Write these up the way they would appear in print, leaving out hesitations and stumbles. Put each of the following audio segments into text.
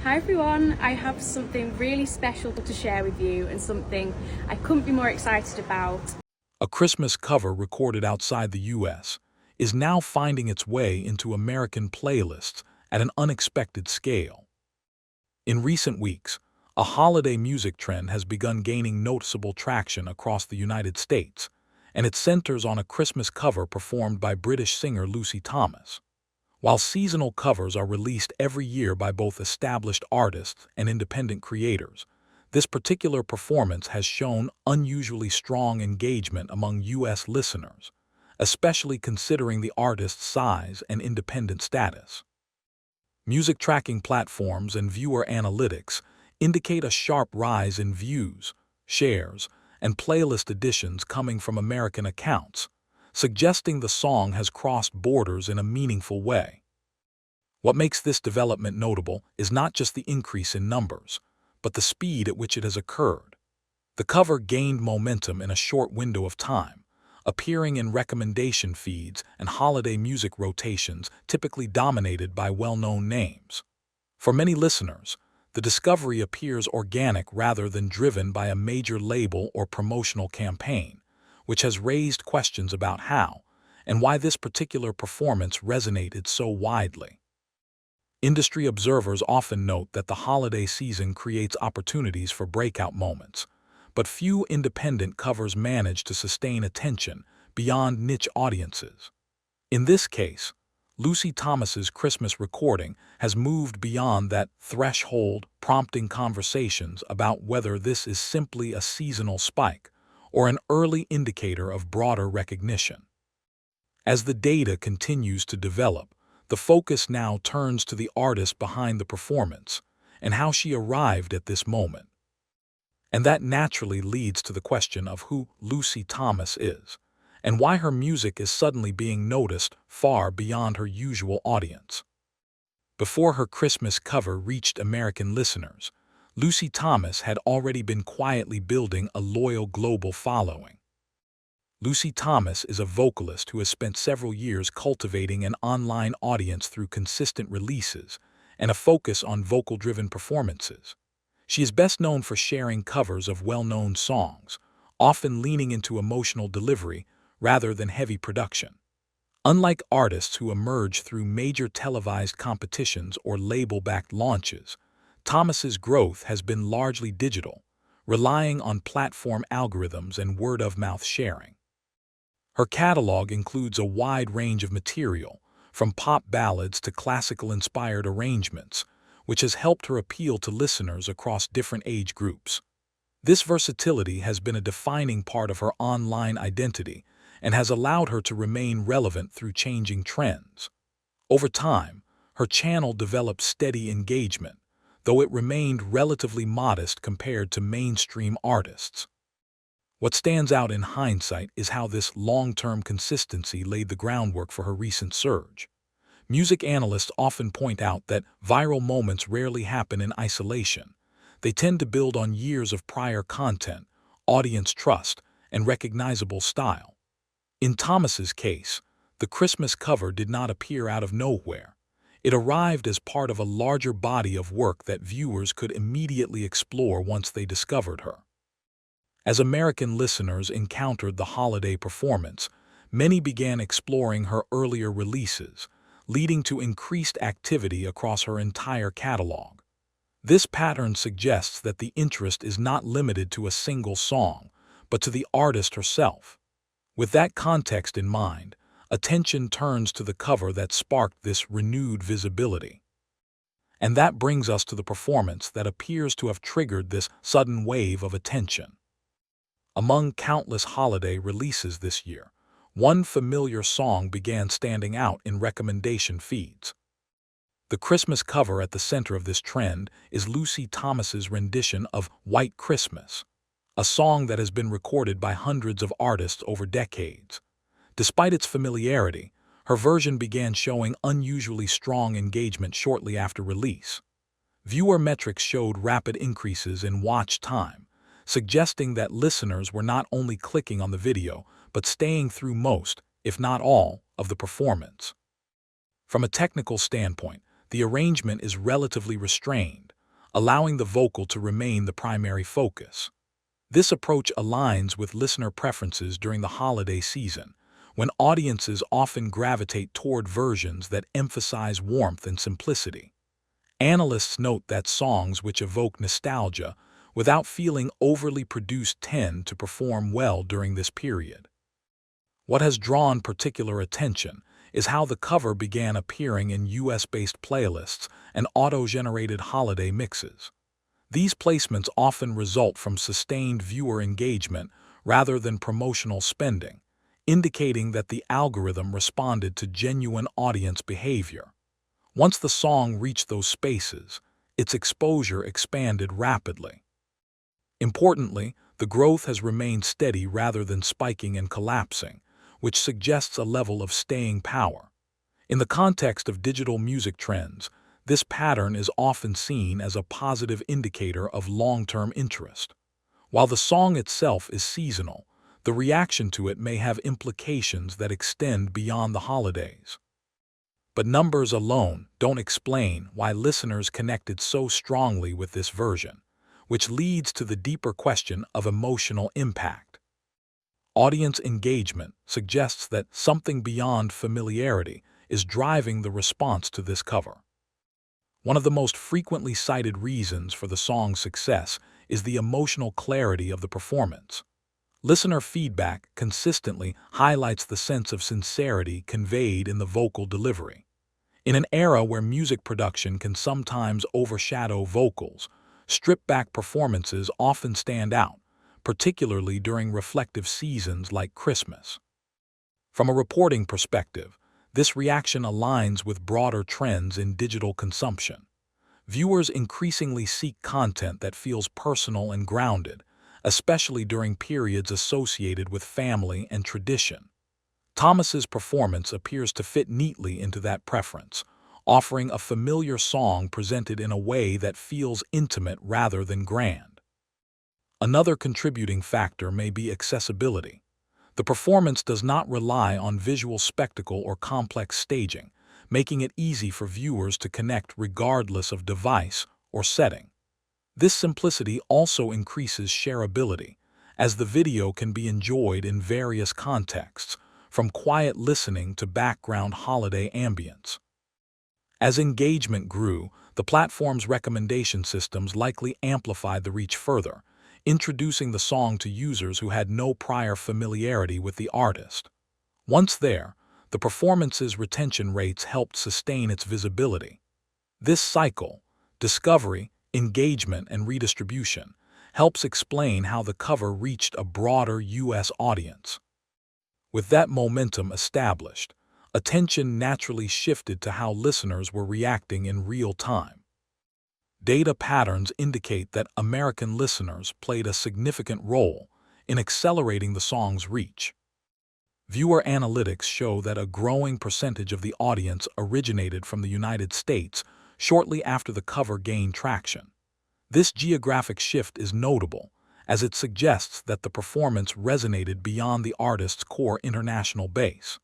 Hi everyone, I have something really special to share with you and something I couldn't be more excited about. A Christmas cover recorded outside the US is now finding its way into American playlists at an unexpected scale. In recent weeks, a holiday music trend has begun gaining noticeable traction across the United States, and it centers on a Christmas cover performed by British singer Lucy Thomas. While seasonal covers are released every year by both established artists and independent creators, this particular performance has shown unusually strong engagement among U.S. listeners, especially considering the artist's size and independent status. Music tracking platforms and viewer analytics indicate a sharp rise in views, shares, and playlist additions coming from American accounts, suggesting the song has crossed borders in a meaningful way. What makes this development notable is not just the increase in numbers, but the speed at which it has occurred. The cover gained momentum in a short window of time, appearing in recommendation feeds and holiday music rotations typically dominated by well-known names. For many listeners, the discovery appears organic rather than driven by a major label or promotional campaign, which has raised questions about how and why this particular performance resonated so widely. Industry observers often note that the holiday season creates opportunities for breakout moments, but few independent covers manage to sustain attention beyond niche audiences. In this case, Lucy Thomas's Christmas recording has moved beyond that threshold, prompting conversations about whether this is simply a seasonal spike or an early indicator of broader recognition. As the data continues to develop, the focus now turns to the artist behind the performance and how she arrived at this moment. And that naturally leads to the question of who Lucy Thomas is and why her music is suddenly being noticed far beyond her usual audience. Before her Christmas cover reached American listeners, Lucy Thomas had already been quietly building a loyal global following. Lucy Thomas is a vocalist who has spent several years cultivating an online audience through consistent releases and a focus on vocal-driven performances. She is best known for sharing covers of well-known songs, often leaning into emotional delivery rather than heavy production. Unlike artists who emerge through major televised competitions or label-backed launches, Thomas's growth has been largely digital, relying on platform algorithms and word-of-mouth sharing. Her catalog includes a wide range of material, from pop ballads to classical-inspired arrangements, which has helped her appeal to listeners across different age groups. This versatility has been a defining part of her online identity and has allowed her to remain relevant through changing trends. Over time, her channel developed steady engagement, though it remained relatively modest compared to mainstream artists. What stands out in hindsight is how this long-term consistency laid the groundwork for her recent surge. Music analysts often point out that viral moments rarely happen in isolation. They tend to build on years of prior content, audience trust, and recognizable style. In Thomas's case, the Christmas cover did not appear out of nowhere. It arrived as part of a larger body of work that viewers could immediately explore once they discovered her. As American listeners encountered the holiday performance, many began exploring her earlier releases, leading to increased activity across her entire catalog. This pattern suggests that the interest is not limited to a single song, but to the artist herself. With that context in mind, attention turns to the cover that sparked this renewed visibility. And that brings us to the performance that appears to have triggered this sudden wave of attention. Among countless holiday releases this year, one familiar song began standing out in recommendation feeds. The Christmas cover at the center of this trend is Lucy Thomas's rendition of White Christmas, a song that has been recorded by hundreds of artists over decades. Despite its familiarity, her version began showing unusually strong engagement shortly after release. Viewer metrics showed rapid increases in watch time, suggesting that listeners were not only clicking on the video, but staying through most, if not all, of the performance. From a technical standpoint, the arrangement is relatively restrained, allowing the vocal to remain the primary focus. This approach aligns with listener preferences during the holiday season, when audiences often gravitate toward versions that emphasize warmth and simplicity. Analysts note that songs which evoke nostalgia without feeling overly produced tend to perform well during this period. What has drawn particular attention is how the cover began appearing in US-based playlists and auto-generated holiday mixes. These placements often result from sustained viewer engagement rather than promotional spending, indicating that the algorithm responded to genuine audience behavior. Once the song reached those spaces, its exposure expanded rapidly. Importantly, the growth has remained steady rather than spiking and collapsing, which suggests a level of staying power. In the context of digital music trends, this pattern is often seen as a positive indicator of long-term interest. While the song itself is seasonal, the reaction to it may have implications that extend beyond the holidays. But numbers alone don't explain why listeners connected so strongly with this version, which leads to the deeper question of emotional impact. Audience engagement suggests that something beyond familiarity is driving the response to this cover. One of the most frequently cited reasons for the song's success is the emotional clarity of the performance. Listener feedback consistently highlights the sense of sincerity conveyed in the vocal delivery. In an era where music production can sometimes overshadow vocals, stripped-back performances often stand out, particularly during reflective seasons like Christmas. From a reporting perspective, this reaction aligns with broader trends in digital consumption. Viewers increasingly seek content that feels personal and grounded, especially during periods associated with family and tradition. Thomas's performance appears to fit neatly into that preference, offering a familiar song presented in a way that feels intimate rather than grand. Another contributing factor may be accessibility. The performance does not rely on visual spectacle or complex staging, making it easy for viewers to connect regardless of device or setting. This simplicity also increases shareability, as the video can be enjoyed in various contexts, from quiet listening to background holiday ambience. As engagement grew, the platform's recommendation systems likely amplified the reach further, introducing the song to users who had no prior familiarity with the artist. Once there, the performance's retention rates helped sustain its visibility. This cycle, discovery, engagement, and redistribution, helps explain how the cover reached a broader US audience. With that momentum established, attention naturally shifted to how listeners were reacting in real time. Data patterns indicate that American listeners played a significant role in accelerating the song's reach. Viewer analytics show that a growing percentage of the audience originated from the United States shortly after the cover gained traction. This geographic shift is notable, as it suggests that the performance resonated beyond the artist's core international base.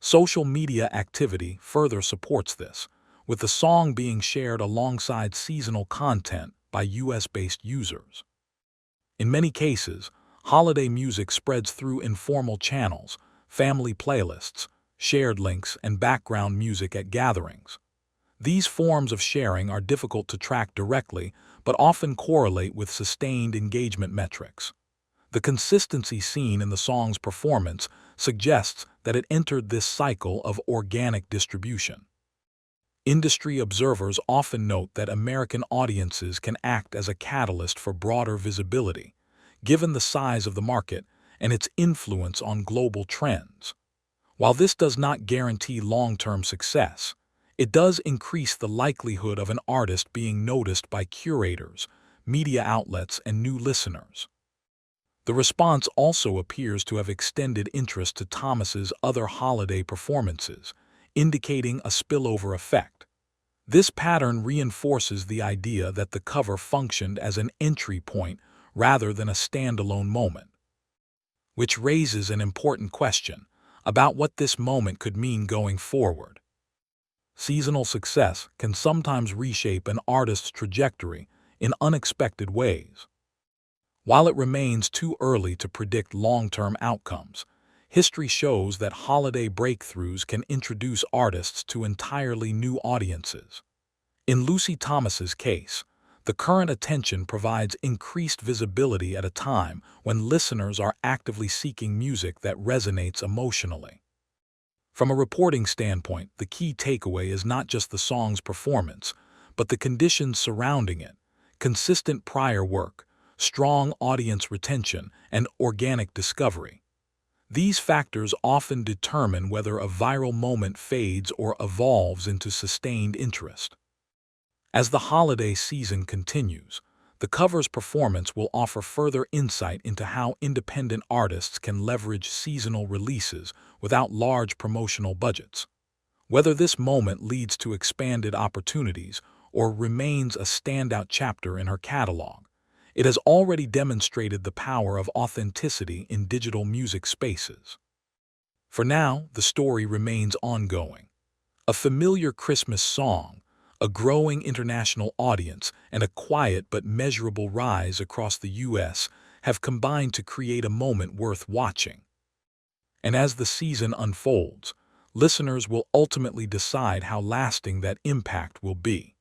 Social media activity further supports this, with the song being shared alongside seasonal content by US-based users. In many cases, holiday music spreads through informal channels, family playlists, shared links, and background music at gatherings. These forms of sharing are difficult to track directly, but often correlate with sustained engagement metrics. The consistency seen in the song's performance suggests that it entered this cycle of organic distribution. Industry observers often note that American audiences can act as a catalyst for broader visibility, given the size of the market and its influence on global trends. While this does not guarantee long-term success, it does increase the likelihood of an artist being noticed by curators, media outlets, and new listeners. The response also appears to have extended interest to Thomas's other holiday performances, indicating a spillover effect. This pattern reinforces the idea that the cover functioned as an entry point rather than a standalone moment, which raises an important question about what this moment could mean going forward. Seasonal success can sometimes reshape an artist's trajectory in unexpected ways. While it remains too early to predict long-term outcomes, history shows that holiday breakthroughs can introduce artists to entirely new audiences. In Lucy Thomas's case, the current attention provides increased visibility at a time when listeners are actively seeking music that resonates emotionally. From a reporting standpoint, the key takeaway is not just the song's performance, but the conditions surrounding it: consistent prior work, strong audience retention, and organic discovery. These factors often determine whether a viral moment fades or evolves into sustained interest. As the holiday season continues, the cover's performance will offer further insight into how independent artists can leverage seasonal releases without large promotional budgets. Whether this moment leads to expanded opportunities or remains a standout chapter in her catalog, it has already demonstrated the power of authenticity in digital music spaces. For now, the story remains ongoing. A familiar Christmas song, a growing international audience, and a quiet but measurable rise across the U.S. have combined to create a moment worth watching. And as the season unfolds, listeners will ultimately decide how lasting that impact will be.